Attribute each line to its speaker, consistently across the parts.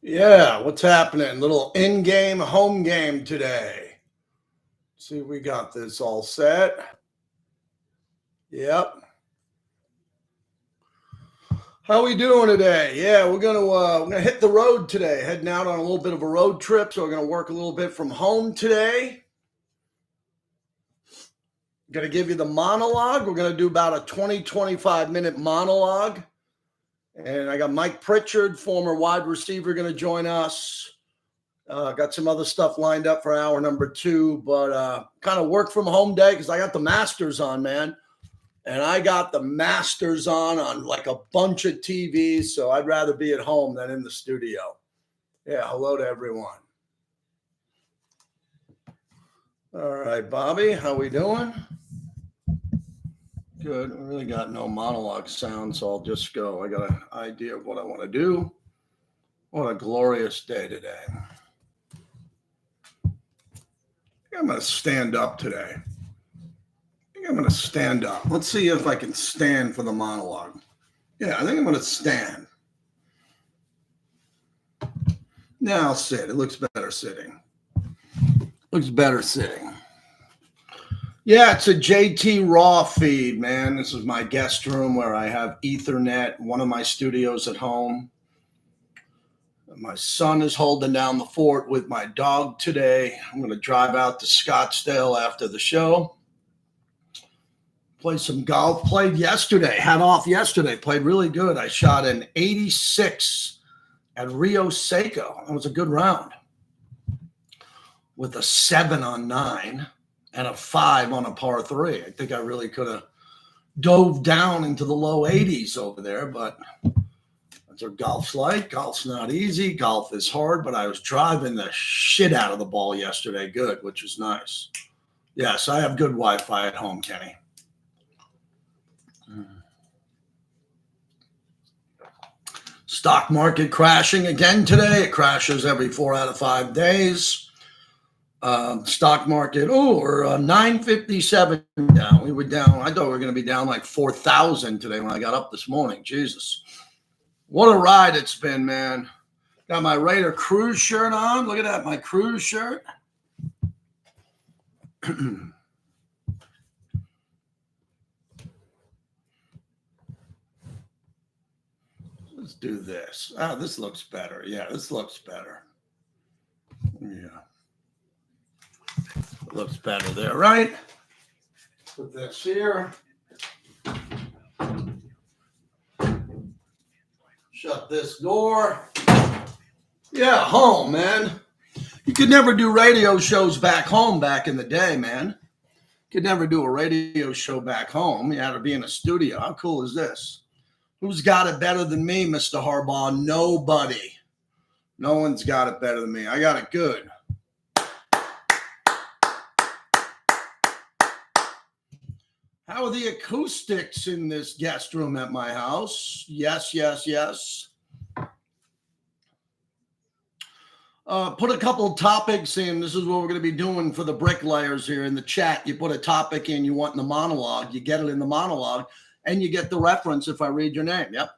Speaker 1: Yeah, what's happening? Little in-game home game today. See, we got this all set. Yep. How we doing today? Yeah, we're gonna hit the road today. Heading out on a little bit of a road trip, so we're gonna work a little bit from home today. Gonna give you the monologue. We're gonna do about a 20-25 minute monologue. And I got Mike Pritchard, former wide receiver, gonna join us. Got some other stuff lined up for hour number 2, but kind of work from home day because I got the Masters on, man. And I got the Masters on like a bunch of TVs, so I'd rather be at home than in the studio. Yeah, hello to everyone. All right, Bobby, how we doing? Good. We really got no monologue sound, so I'll just go. I got an idea of what I want to do. What a glorious day today. I'm going to stand up today. I'm going to stand up. Let's see if I can stand for the monologue. Yeah, I think I'm going to stand. Now I'll sit. It looks better sitting. Looks better sitting. Yeah, it's a JT Raw feed, man. This is my guest room where I have Ethernet, one of my studios at home. My son is holding down the fort with my dog today. I'm going to drive out to Scottsdale after the show. Play some golf. Played yesterday. Had off yesterday. Played really good. I shot an 86 at Rio Seco. It was a good round. With a 7 on 9 and a 5 on a par 3. I think I really could have dove down into the low 80s over there, but that's what golf's like. Golf's not easy. Golf is hard, but I was driving the shit out of the ball yesterday. Good, which was nice. Yes, I have good Wi-Fi at home, Kenny. Stock market crashing again today. It crashes every 4 out of 5 days. Stock market, we're 957 down. We were down. I thought we were going to be down like 4,000 today when I got up this morning. Jesus. What a ride it's been, man. Got my Raider cruise shirt on. Look at that, my cruise shirt. Let's do this. This looks better. Yeah, this looks better. Yeah. Looks better there, right? Put this here. Shut this door. Yeah, home, man. You could never do radio shows back home back in the day, man. Could never do a radio show back home. You had to be in a studio. How cool is this? Who's got it better than me, Mr. Harbaugh? Nobody. No one's got it better than me. I got it good. How are the acoustics in this guest room at my house? Yes, yes, yes. Put a couple topics in. This is what we're going to be doing for the bricklayers here in the chat. You put a topic in you want in the monologue. You get it in the monologue, and you get the reference if I read your name. Yep.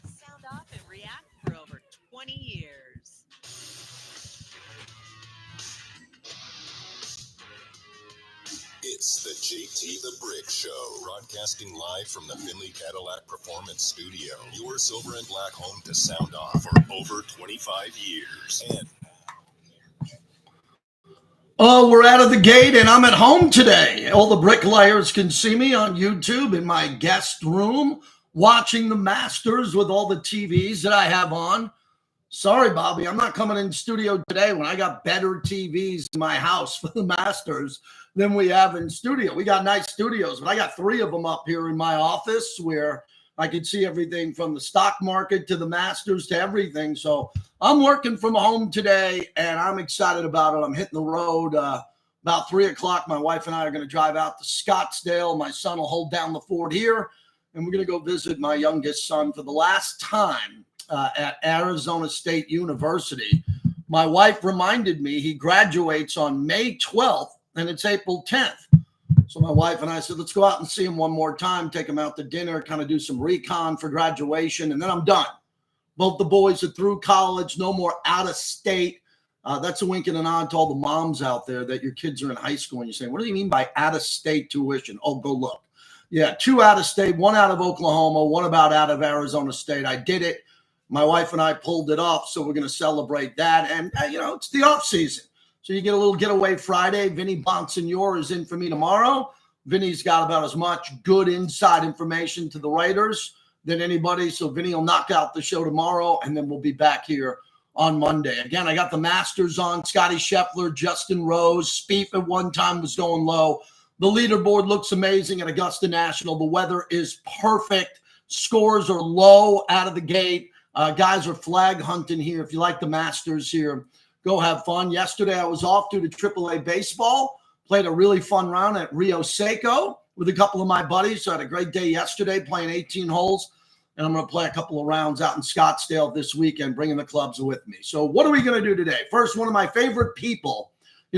Speaker 2: Sound off and react for over 20 years.
Speaker 3: It's the JT the Brick Show, broadcasting live from the Finley Cadillac Performance Studio. Your silver and black home to sound off for over 25 years. And
Speaker 1: we're out of the gate, and I'm at home today. All the bricklayers can see me on YouTube in my guest room, watching the Masters with all the TVs that I have on. Sorry, Bobby, I'm not coming in studio today when I got better TVs in my house for the Masters than we have in studio. We got nice studios, but I got 3 of them up here in my office where I can see everything from the stock market to the Masters to everything. So I'm working from home today, and I'm excited about it. I'm hitting the road about 3 o'clock. My wife and I are going to drive out to Scottsdale. My son will hold down the fort here, and we're going to go visit my youngest son for the last time at Arizona State University. My wife reminded me he graduates on May 12th, and it's April 10th. So my wife and I said, let's go out and see him one more time, take him out to dinner, kind of do some recon for graduation, and then I'm done. Both the boys are through college, no more out of state. That's a wink and a nod to all the moms out there that your kids are in high school and you're saying, what do you mean by out of state tuition? Oh, go look. Yeah, 2 out of state, 1 out of Oklahoma, 1 about out of Arizona State. I did it. My wife and I pulled it off, so we're going to celebrate that. And, it's the off season. So you get a little getaway Friday. Vinny Bonsignor is in for me tomorrow. Vinny's got about as much good inside information to the Raiders than anybody. So Vinny will knock out the show tomorrow, and then we'll be back here on Monday. Again, I got the Masters on, Scotty Scheffler, Justin Rose. Spieth at one time was going low. The leaderboard looks amazing at Augusta National. The weather is perfect. Scores are low out of the gate. Guys are flag hunting here. If you like the Masters here, go have fun. Yesterday, I was off due to AAA baseball. Played a really fun round at Rio Seco with a couple of my buddies. So I had a great day yesterday playing 18 holes. And I'm going to play a couple of rounds out in Scottsdale this weekend, bringing the clubs with me. So what are we going to do today? First, one of my favorite people.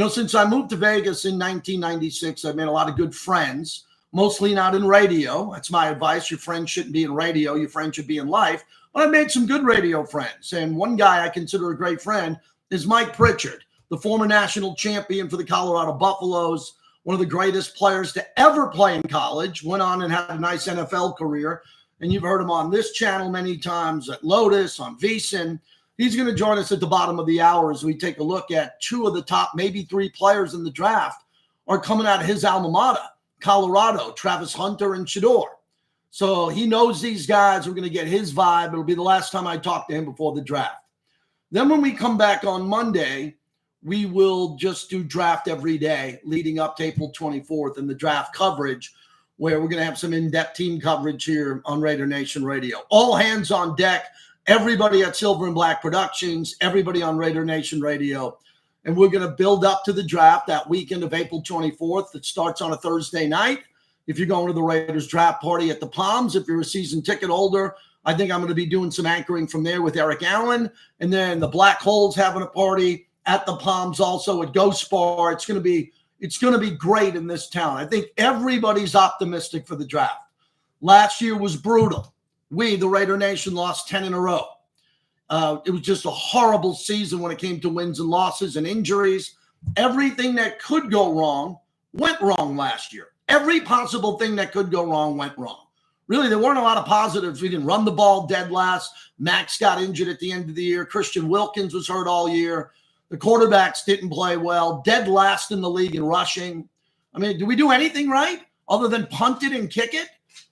Speaker 1: Since I moved to Vegas in 1996, I've made a lot of good friends, mostly not in radio. That's my advice. Your friends shouldn't be in radio. Your friends should be in life. But I've made some good radio friends. And one guy I consider a great friend is Mike Pritchard, the former national champion for the Colorado Buffaloes, one of the greatest players to ever play in college, went on and had a nice NFL career. And you've heard him on this channel many times, at Lotus, on VSiN. He's going to join us at the bottom of the hour as we take a look at 2 of the top, maybe 3 players in the draft are coming out of his alma mater, Colorado, Travis Hunter and Shador. So he knows these guys. We're going to get his vibe. It'll be the last time I talk to him before the draft. Then when we come back on Monday, we will just do draft every day leading up to April 24th and the draft coverage, where we're going to have some in-depth team coverage here on Raider Nation Radio. All hands on deck, everybody at Silver and Black Productions, everybody on Raider Nation Radio. And we're going to build up to the draft that weekend of April 24th. It starts on a Thursday night. If you're going to the Raiders draft party at the Palms, if you're a season ticket holder, I think I'm going to be doing some anchoring from there with Eric Allen. And then the Black Hole's having a party at the Palms also at Ghost Bar. It's going to be great in this town. I think everybody's optimistic for the draft. Last year was brutal. We, the Raider Nation, lost 10 in a row. It was just a horrible season when it came to wins and losses and injuries. Everything that could go wrong went wrong last year. Every possible thing that could go wrong went wrong. Really, there weren't a lot of positives. We didn't run the ball dead last. Max got injured at the end of the year. Christian Wilkins was hurt all year. The quarterbacks didn't play well. Dead last in the league in rushing. I mean, did we do anything right other than punt it and kick it?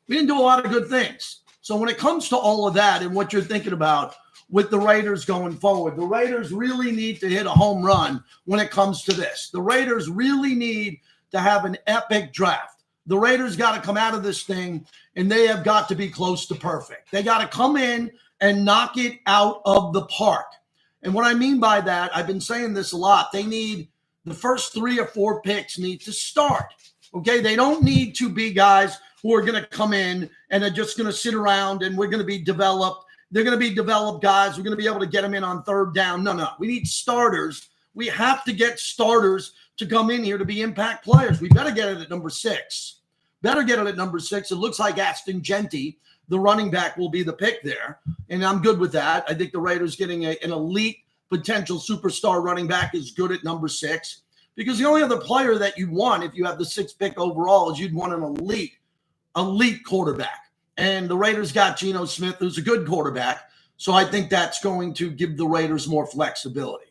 Speaker 1: We didn't do a lot of good things. So when it comes to all of that and what you're thinking about with the Raiders going forward, the Raiders really need to hit a home run when it comes to this. The Raiders really need to have an epic draft. The Raiders got to come out of this thing, and they have got to be close to perfect. They got to come in and knock it out of the park. And what I mean by that, I've been saying this a lot. They need the first 3 or 4 picks need to start. Okay, they don't need to be guys who are going to come in and are just going to sit around and we're going to be developed. They're going to be developed guys. We're going to be able to get them in on 3rd down. No. We need starters. We have to get starters to come in here to be impact players. We better get it at number 6. It looks like Aston Genty, the running back, will be the pick there. And I'm good with that. I think the Raiders getting an elite potential superstar running back is good at number 6. Because the only other player that you'd want if you have the 6th pick overall is you'd want an elite quarterback. And the Raiders got Geno Smith, who's a good quarterback. So I think that's going to give the Raiders more flexibility.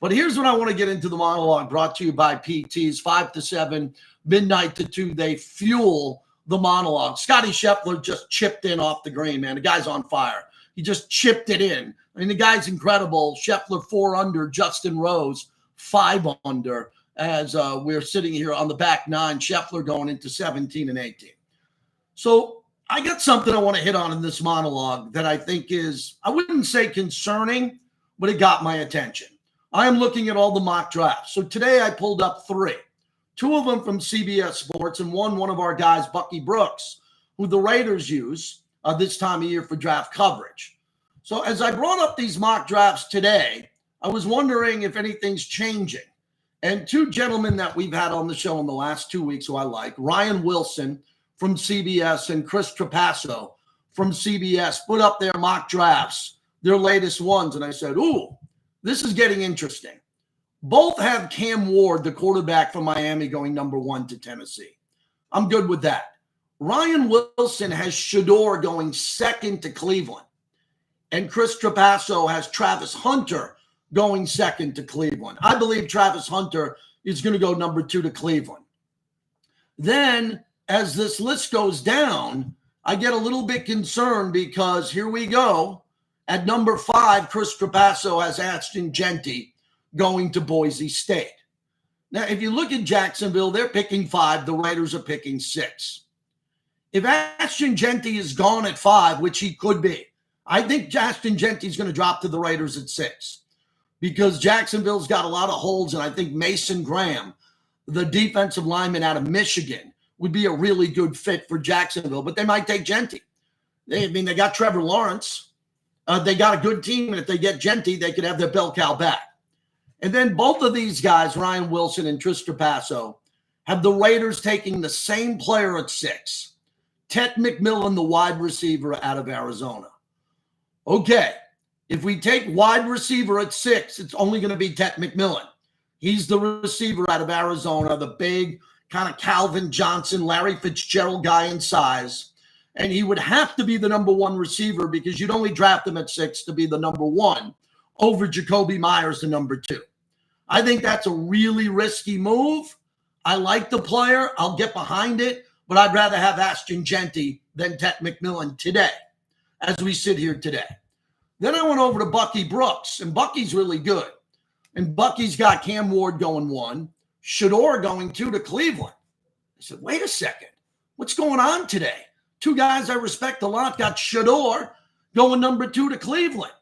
Speaker 1: But here's what I want to get into the monologue, brought to you by PTs, 5 to 7, midnight to 2. They fuel the monologue. Scotty Scheffler just chipped in off the green, man. The guy's on fire. He just chipped it in. I mean, the guy's incredible. Scheffler 4 under, Justin Rose 5 under, as we're sitting here on the back 9. Scheffler going into 17 and 18. So I got something I want to hit on in this monologue that I think is, I wouldn't say concerning, but it got my attention. I am looking at all the mock drafts. So today I pulled up 3. 2 of them from CBS Sports and one of our guys, Bucky Brooks, who the Raiders use this time of year for draft coverage. So as I brought up these mock drafts today, I was wondering if anything's changing. And two gentlemen that we've had on the show in the last 2 weeks who I like, Ryan Wilson from CBS and Chris Trapasso from CBS, put up their mock drafts, their latest ones. And I said, ooh, this is getting interesting. Both have Cam Ward, the quarterback from Miami, going number 1 to Tennessee. I'm good with that. Ryan Wilson has Shador going 2nd to Cleveland. And Chris Trapasso has Travis Hunter going 2nd to Cleveland. I believe Travis Hunter is going to go number 2 to Cleveland. Then, as this list goes down, I get a little bit concerned because here we go. At number 5, Chris Trapasso has Ashton Genty going to Boise State. Now, if you look at Jacksonville, they're picking 5. The Raiders are picking 6. If Ashton Genty is gone at 5, which he could be, I think Ashton Genty is going to drop to the Raiders at 6 because Jacksonville's got a lot of holes, and I think Mason Graham, the defensive lineman out of Michigan, would be a really good fit for Jacksonville, but they might take Genty. They got Trevor Lawrence. They got a good team, and if they get Genty, they could have their bell cow back. And then both of these guys, Ryan Wilson and Chris Trapasso, have the Raiders taking the same player at 6, Ted McMillan, the wide receiver out of Arizona. Okay, if we take wide receiver at 6, it's only going to be Ted McMillan. He's the receiver out of Arizona, the big kind of Calvin Johnson, Larry Fitzgerald guy in size. And he would have to be the number 1 receiver because you'd only draft him at 6 to be the number 1 over Jacoby Myers, the number 2. I think that's a really risky move. I like the player. I'll get behind it, but I'd rather have Ashton Genty than Ted McMillan today, as we sit here today. Then I went over to Bucky Brooks, and Bucky's really good. And Bucky's got Cam Ward going 1, Shador going 2 to Cleveland. I said, wait a second. What's going on today? 2 guys I respect a lot got Shador going number 2 to Cleveland.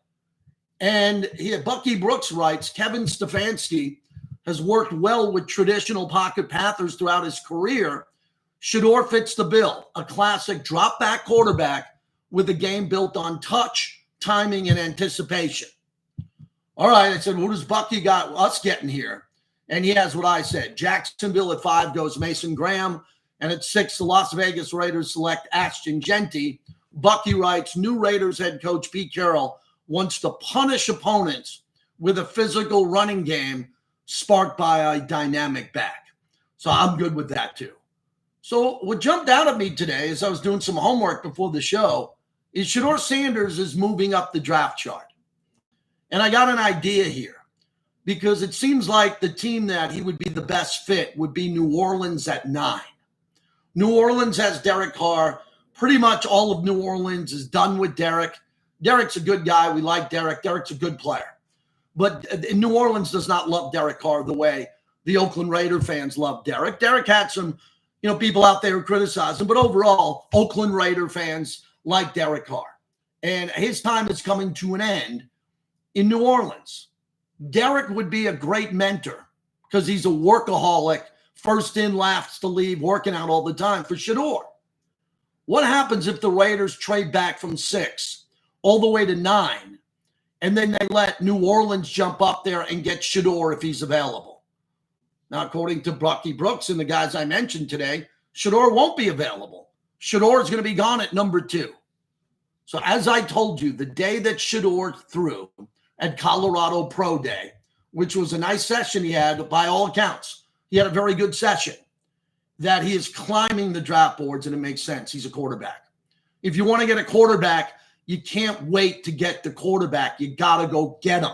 Speaker 1: And Bucky Brooks writes, Kevin Stefanski has worked well with traditional pocket pathers throughout his career. Shador fits the bill, a classic drop-back quarterback with a game built on touch, timing, and anticipation. All right, I said, what does Bucky got us getting here? And he has what I said. Jacksonville at 5 goes Mason Graham, and at 6, the Las Vegas Raiders select Ashton Genty. Bucky writes, new Raiders head coach Pete Carroll wants to punish opponents with a physical running game sparked by a dynamic back. So I'm good with that too. So what jumped out at me today as I was doing some homework before the show is Shador Sanders is moving up the draft chart. And I got an idea here because it seems like the team that he would be the best fit would be New Orleans at 9. New Orleans has Derek Carr. Pretty much all of New Orleans is done with Derek. Derek's a good guy. We like Derek. Derek's a good player. But New Orleans does not love Derek Carr the way the Oakland Raider fans love Derek. Derek had some, people out there who criticize him. But overall, Oakland Raider fans like Derek Carr. And his time is coming to an end in New Orleans. Derek would be a great mentor because he's a workaholic, first in, last to leave, working out all the time for Shador. What happens if the Raiders trade back from 6 all the way to 9, and then they let New Orleans jump up there and get Shador if he's available? Now, according to Bucky Brooks and the guys I mentioned today, Shador won't be available. Shador is going to be gone at number 2. So as I told you, the day that Shador threw at Colorado Pro Day, which was a nice session he had by all accounts, he had a very good session, that he is climbing the draft boards, and it makes sense. He's a quarterback. If you want to get a quarterback, you can't wait to get the quarterback. You got to go get him.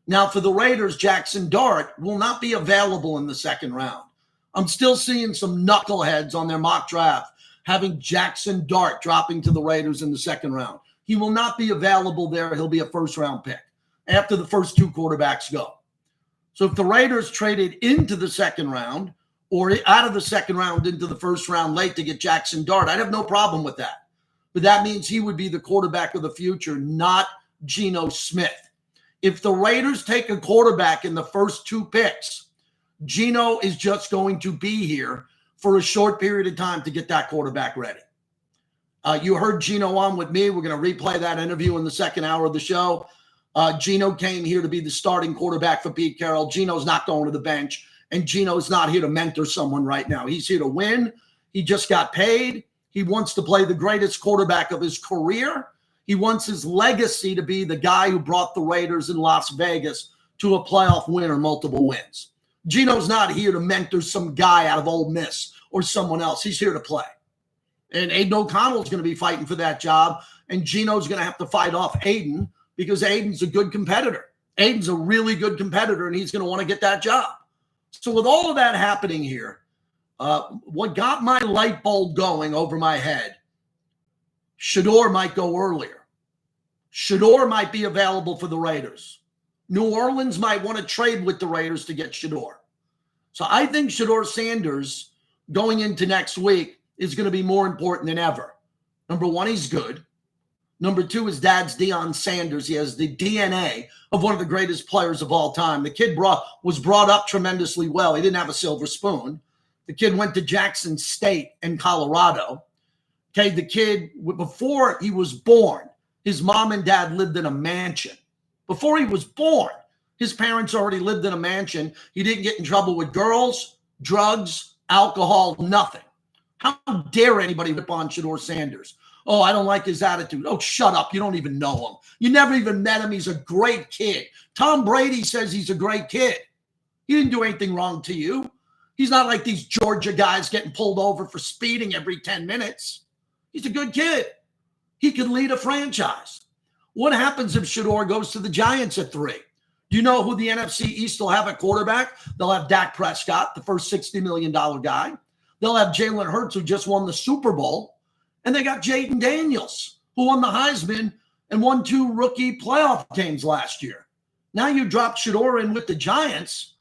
Speaker 1: Now, for the Raiders, Jackson Dart will not be available in the 2nd round. I'm still seeing some knuckleheads on their mock draft having Jackson Dart dropping to the Raiders in the 2nd round. He will not be available there. He'll be a 1st-round pick after the first 2 quarterbacks go. So if the Raiders traded into the 2nd round or out of the 2nd round into the 1st round late to get Jackson Dart, I'd have no problem with that. But that means he would be the quarterback of the future, not Geno Smith. If the Raiders take a quarterback in the first 2 picks, Geno is just going to be here for a short period of time to get that quarterback ready. You heard Geno on with me. We're going to replay that interview in the 2nd hour of the show. Gino came here to be the starting quarterback for Pete Carroll. Gino's not going to the bench, and Gino's not here to mentor someone right now. He's here to win. He just got paid. He wants to play the greatest quarterback of his career. He wants his legacy to be the guy who brought the Raiders in Las Vegas to a playoff win or multiple wins. Gino's not here to mentor some guy out of Ole Miss or someone else. He's here to play. And Aiden O'Connell's going to be fighting for that job, and Gino's going to have to fight off Aiden because Aiden's a good competitor. Aiden's a really good competitor, and he's going to want to get that job. So with all of that happening here, what got my light bulb going over my head, Shedeur might go earlier. Shedeur might be available for the Raiders. New Orleans might want to trade with the Raiders to get Shedeur. So I think Shedeur Sanders going into next week is going to be more important than ever. Number one, he's good. Number two, his dad's Deion Sanders. He has the DNA of one of the greatest players of all time. The kid was brought up tremendously well. He didn't have a silver spoon. The kid went to Jackson State in Colorado. Okay, the kid, before he was born, his mom and dad lived in a mansion. Before he was born, his parents already lived in a mansion. He didn't get in trouble with girls, drugs, alcohol, nothing. How dare anybody rip on Shedeur Sanders? Oh, I don't like his attitude. Oh, shut up. You don't even know him. You never even met him. He's a great kid. Tom Brady says he's a great kid. He didn't do anything wrong to you. He's not like these Georgia guys getting pulled over for speeding every 10 minutes. He's a good kid. He can lead a franchise. What happens if Shedeur goes to the Giants at 3? Do you know who the NFC East will have at quarterback? They'll have Dak Prescott, the first $60 million guy. They'll have Jalen Hurts, who just won the Super Bowl. And they got Jaden Daniels, who won the Heisman and won 2 rookie playoff games last year. Now you drop Shedeur in with the Giants.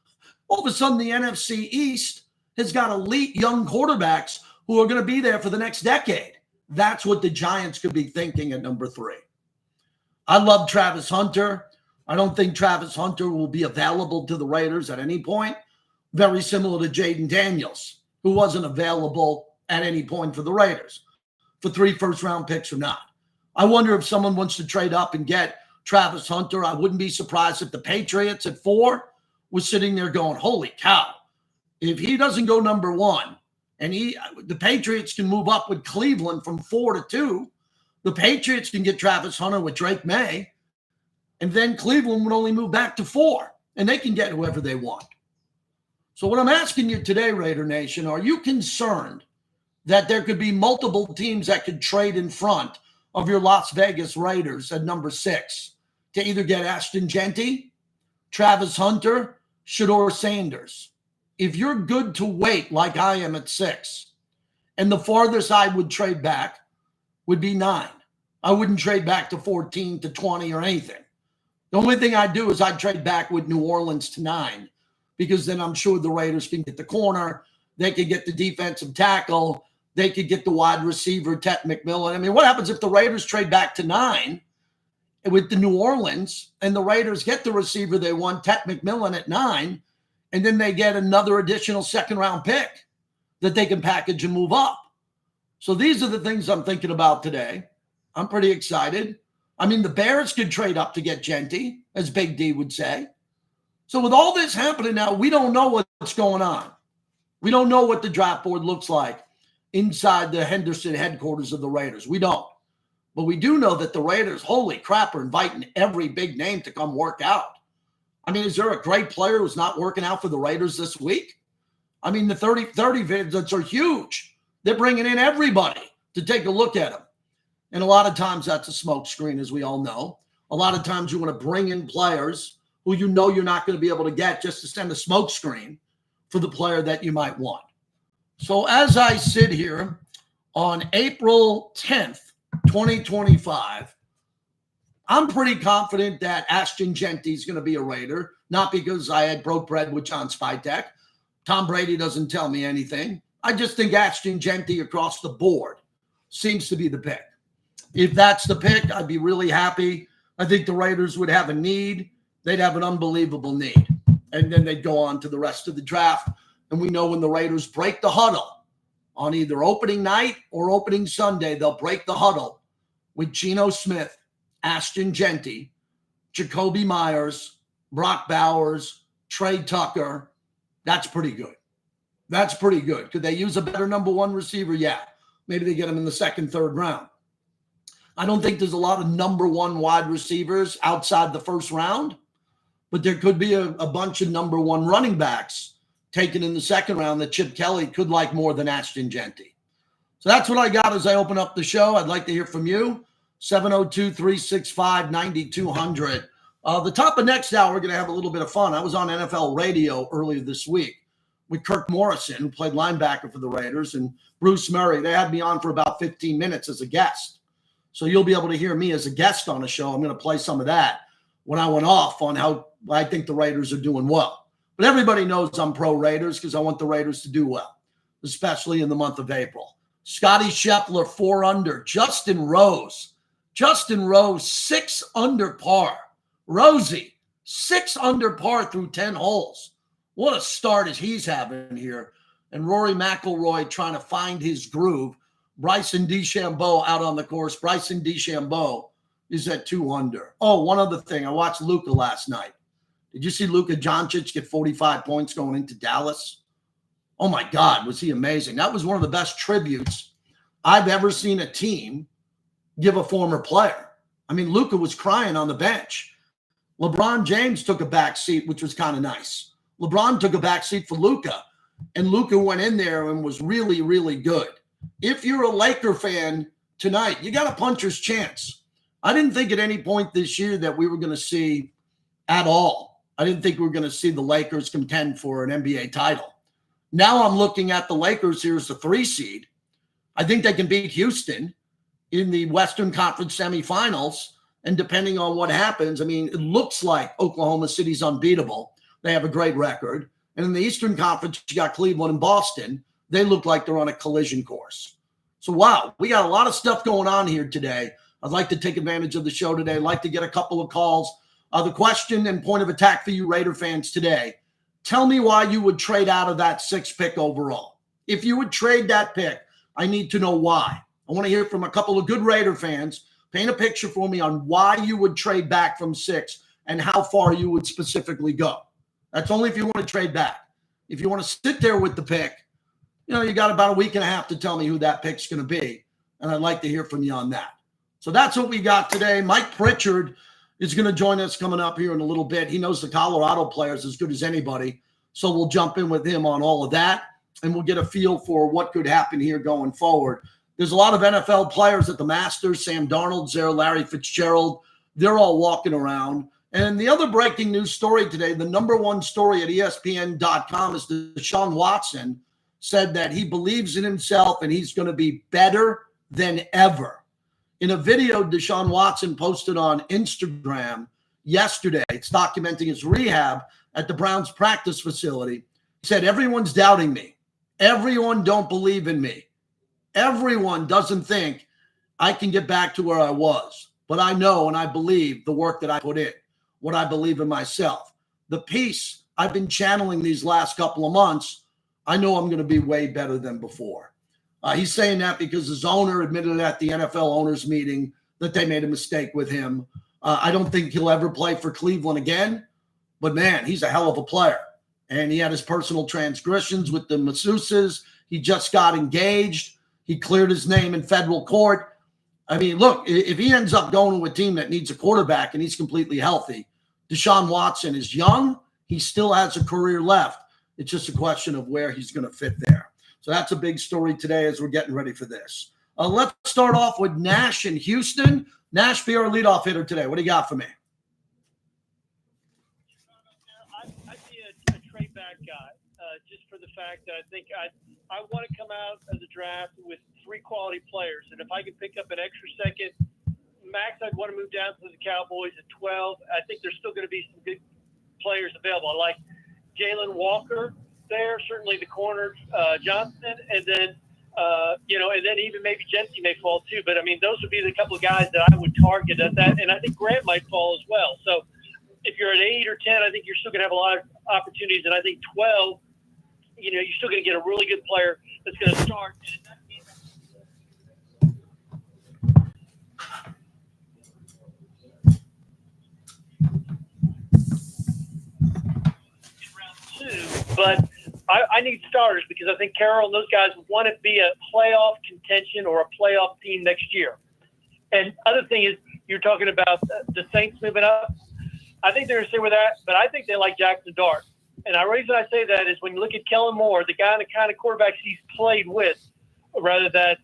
Speaker 1: All of a sudden, the NFC East has got elite young quarterbacks who are going to be there for the next decade. That's what the Giants could be thinking at number 3. I love Travis Hunter. I don't think Travis Hunter will be available to the Raiders at any point. Very similar to Jaden Daniels, who wasn't available at any point for the Raiders for 3 first-round picks or not. I wonder if someone wants to trade up and get Travis Hunter. I wouldn't be surprised if the Patriots at 4 was sitting there going, holy cow, if he doesn't go number 1 and the Patriots can move up with Cleveland from 4 to 2, the Patriots can get Travis Hunter with Drake May, and then Cleveland would only move back to 4, and they can get whoever they want. So what I'm asking you today, Raider Nation, are you concerned that there could be multiple teams that could trade in front of your Las Vegas Raiders at number 6 to either get Ashton Genty, Travis Hunter, Shedeur Sanders? If you're good to wait like I am at 6, and the farthest I would trade back would be 9. I wouldn't trade back to 14 to 20 or anything. The only thing I'd do is I'd trade back with New Orleans to 9, because then I'm sure the Raiders can get the corner. They could get the defensive tackle. They could get the wide receiver, Tet McMillan. I mean, what happens if the Raiders trade back to 9 with the New Orleans and the Raiders get the receiver they want, Tet McMillan at 9, and then they get another additional second-round pick that they can package and move up? So these are the things I'm thinking about today. I'm pretty excited. I mean, the Bears could trade up to get Genty, as Big D would say. So with all this happening now, we don't know what's going on. We don't know what the draft board looks like inside the Henderson headquarters of the Raiders. We don't. But we do know that the Raiders, holy crap, are inviting every big name to come work out. I mean, is there a great player who's not working out for the Raiders this week? I mean, the 30 visits are huge. They're bringing in everybody to take a look at them. And a lot of times that's a smokescreen, as we all know. A lot of times you want to bring in players who you know you're not going to be able to get just to send a smokescreen for the player that you might want. So as I sit here on April 10th, 2025, I'm pretty confident that Ashton Genty is going to be a Raider, not because I had broke bread with John Spytek. Tom Brady doesn't tell me anything. I just think Ashton Genty across the board seems to be the pick. If that's the pick, I'd be really happy. I think the Raiders would have a need. They'd have an unbelievable need. And then they'd go on to the rest of the draft. And we know when the Raiders break the huddle on either opening night or opening Sunday, they'll break the huddle with Geno Smith, Ashton Genty, Jacoby Myers, Brock Bowers, Trey Tucker. That's pretty good. That's pretty good. Could they use a better number one receiver? Yeah. Maybe they get him in the second, third round. I don't think there's a lot of number one wide receivers outside the first round, but there could be a bunch of number one running backs taken in the second round that Chip Kelly could like more than Ashton Genty. So that's what I got as I open up the show. I'd like to hear from you. 702-365-9200. The top of next hour, we're going to have a little bit of fun. I was on NFL radio earlier this week with Kirk Morrison, who played linebacker for the Raiders, and Bruce Murray. They had me on for about 15 minutes as a guest. So you'll be able to hear me as a guest on a show. I'm going to play some of that when I went off on how I think the Raiders are doing well. But everybody knows I'm pro Raiders because I want the Raiders to do well, especially in the month of April. Scotty Scheffler, 4 under. Justin Rose, 6 under par. Rosie, 6 under par through 10 holes. What a start as he's having here. And Rory McIlroy trying to find his groove. Bryson DeChambeau out on the course. Bryson DeChambeau is at 2 under. Oh, one other thing. I watched Luka last night. Did you see Luka Doncic get 45 points going into Dallas? Oh, my God, was he amazing. That was one of the best tributes I've ever seen a team give a former player. I mean, Luka was crying on the bench. LeBron James took a back seat, which was kind of nice. LeBron took a back seat for Luka, and Luka went in there and was really, really good. If you're a Laker fan tonight, you got a puncher's chance. I didn't think at any point this year that we were going to see at all. I didn't think we were going to see the Lakers contend for an NBA title. Now I'm looking at the Lakers here as the 3 seed. I think they can beat Houston in the Western Conference semifinals. And depending on what happens, I mean, it looks like Oklahoma City's unbeatable. They have a great record. And in the Eastern Conference, you got Cleveland and Boston. They look like they're on a collision course. So, wow, we got a lot of stuff going on here today. I'd like to take advantage of the show today. I'd like to get a couple of calls. The question and point of attack for you Raider fans today, tell me why you would trade out of that 6th pick overall. If you would trade that pick, I need to know why. I want to hear from a couple of good Raider fans. Paint a picture for me on why you would trade back from 6 and how far you would specifically go. That's only if you want to trade back. If you want to sit there with the pick, you got about a week and a half to tell me who that pick's going to be. And I'd like to hear from you on that. So that's what we got today. Mike Pritchard is going to join us coming up here in a little bit. He knows the Colorado players as good as anybody. So we'll jump in with him on all of that, and we'll get a feel for what could happen here going forward. There's a lot of NFL players at the Masters. Sam Darnold's there, Larry Fitzgerald. They're all walking around. And the other breaking news story today, the number one story at ESPN.com is Deshaun Watson said that he believes in himself and he's going to be better than ever. In a video Deshaun Watson posted on Instagram yesterday, it's documenting his rehab at the Browns practice facility. He said, everyone's doubting me. Everyone don't believe in me. Everyone doesn't think I can get back to where I was. But I know and I believe the work that I put in, what I believe in myself. The peace I've been channeling these last couple of months, I know I'm going to be way better than before. He's saying that because his owner admitted at the NFL owners meeting that they made a mistake with him. I don't think he'll ever play for Cleveland again, but man, he's a hell of a player. And he had his personal transgressions with the masseuses. He just got engaged. He cleared his name in federal court. I mean, look, if he ends up going to a team that needs a quarterback and he's completely healthy, Deshaun Watson is young. He still has a career left. It's just a question of where he's going to fit there. So that's a big story today as we're getting ready for this. Let's start off with Nash in Houston. Nash, be our leadoff hitter today. What do you got for me?
Speaker 4: I'd be a trade back guy, just for the fact that I think I want to come out of the draft with 3 quality players. And if I could pick up an extra second, max, I'd want to move down to the Cowboys at 12. I think there's still going to be some good players available. I like Jalen Walker there, certainly the corner, Johnson, and then, and then even maybe Genty may fall too. But, I mean, those would be the couple of guys that I would target at that. And I think Grant might fall as well. So if you're at 8 or 10, I think you're still going to have a lot of opportunities. And I think 12, you're still going to get a really good player that's going to start. But I need starters because I think Carroll and those guys want to be a playoff contention or a playoff team next year. And other thing is, you're talking about the Saints moving up. I think they're going to stay with that, but I think they like Jackson Dart. And the reason I say that is when you look at Kellen Moore, the guy and the kind of quarterbacks he's played with, rather than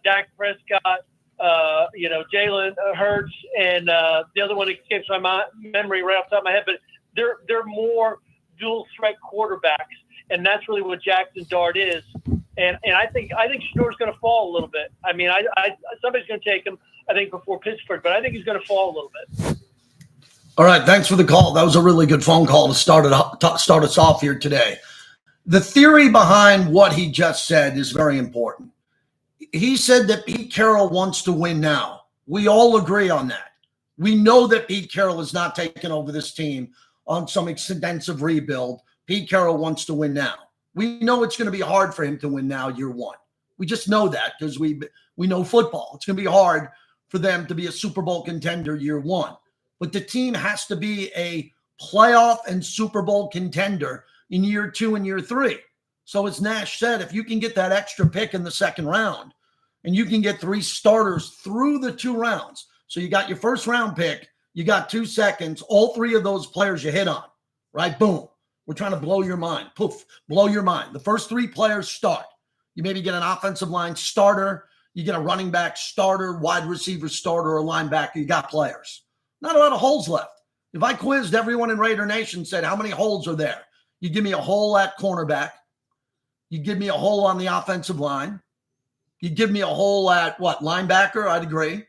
Speaker 4: Dak Prescott, Jalen Hurts, and the other one escapes my memory right off the top of my head, but they're more dual threat quarterbacks, and that's really what Jackson Dart is. And I think Shador's going to fall a little bit. I mean, somebody's going to take him, I think, before Pittsburgh, but I think he's going to fall a little bit.
Speaker 1: All right, thanks for the call. That was a really good phone call to start us off here today. The theory behind what he just said is very important. He said that Pete Carroll wants to win now. We all agree on that. We know that Pete Carroll is not taking over this team on some extensive rebuild. Pete Carroll wants to win now. We know it's going to be hard for him to win now year one. We just know that because we know football. It's going to be hard for them to be a Super Bowl contender year one. But the team has to be a playoff and Super Bowl contender in year 2 and year 3. So as Nash said, if you can get that extra pick in the second round and you can get 3 starters through the 2 rounds. So you got your first round pick, you got 2 seconds, all 3 of those players you hit on, right? Boom. We're trying to blow your mind. Poof, blow your mind. The first 3 players start. You maybe get an offensive line starter, you get a running back starter, wide receiver starter, or linebacker. You got players. Not a lot of holes left. If I quizzed everyone in Raider Nation, said how many holes are there? You give me a hole at cornerback. You give me a hole on the offensive line. You give me a hole at what? Linebacker, I'd agree.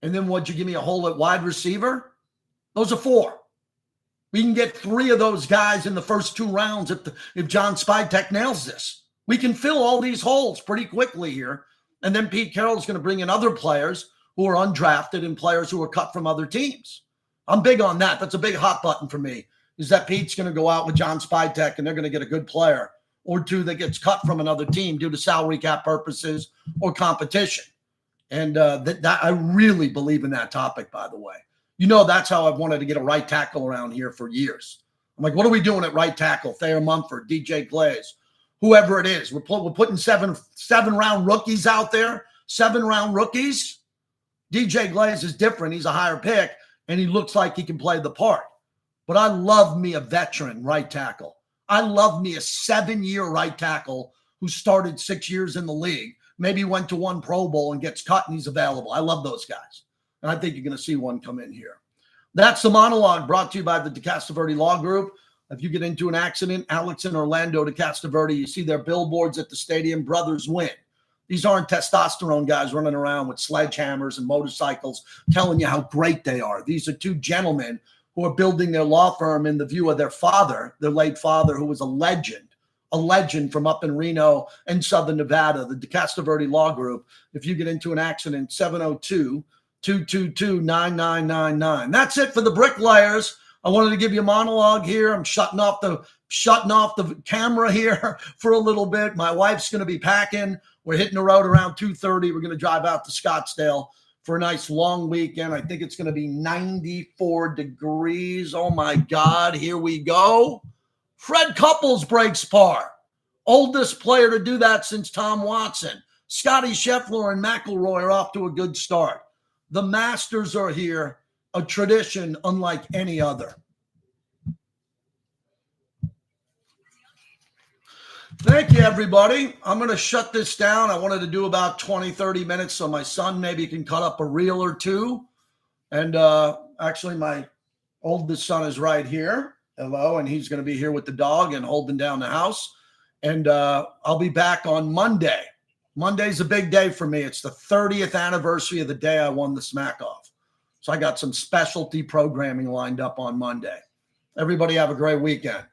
Speaker 1: And then would you give me a hole at wide receiver? Those are 4. We can get 3 of those guys in the first 2 rounds if John Spytek nails this. We can fill all these holes pretty quickly here. And then Pete Carroll's going to bring in other players who are undrafted and players who are cut from other teams. I'm big on that. That's a big hot button for me, is that Pete's going to go out with John Spytek and they're going to get a good player or 2 that gets cut from another team due to salary cap purposes or competition. And that I really believe in that topic, by the way. You know, that's how I've wanted to get a right tackle around here for years. I'm like, what are we doing at right tackle? Thayer Mumford, DJ Glaze, whoever it is. We're putting seven round rookies out there, 7 round rookies. DJ Glaze is different. He's a higher pick, and he looks like he can play the part. But I love me a veteran right tackle. I love me a 7-year right tackle who started 6 years in the league, maybe went to 1 Pro Bowl and gets cut and he's available. I love those guys. And I think you're going to see one come in here. That's the monologue brought to you by the DeCastroverde Law Group. If you get into an accident, Alex in Orlando, DeCastroverde, you see their billboards at the stadium, brothers win. These aren't testosterone guys running around with sledgehammers and motorcycles telling you how great they are. These are 2 gentlemen who are building their law firm in the view of their father, their late father, who was a legend from up in Reno and Southern Nevada, the DeCastroverde Law Group. If you get into an accident, 702-222-9999. That's it for the bricklayers. I wanted to give you a monologue here. I'm shutting off the camera here for a little bit. My wife's going to be packing. We're hitting the road around 2:30. We're going to drive out to Scottsdale for a nice long weekend. I think it's going to be 94 degrees. Oh, my God. Here we go. Fred Couples breaks par. Oldest player to do that since Tom Watson. Scotty Scheffler and McIlroy are off to a good start. The Masters are here, a tradition unlike any other. Thank you, everybody. I'm going to shut this down. I wanted to do about 20, 30 minutes so my son maybe can cut up a reel or 2. And actually, my oldest son is right here. Hello. And he's going to be here with the dog and holding down the house. And I'll be back on Monday. Monday's a big day for me. It's the 30th anniversary of the day I won the Smack Off. So I got some specialty programming lined up on Monday. Everybody have a great weekend.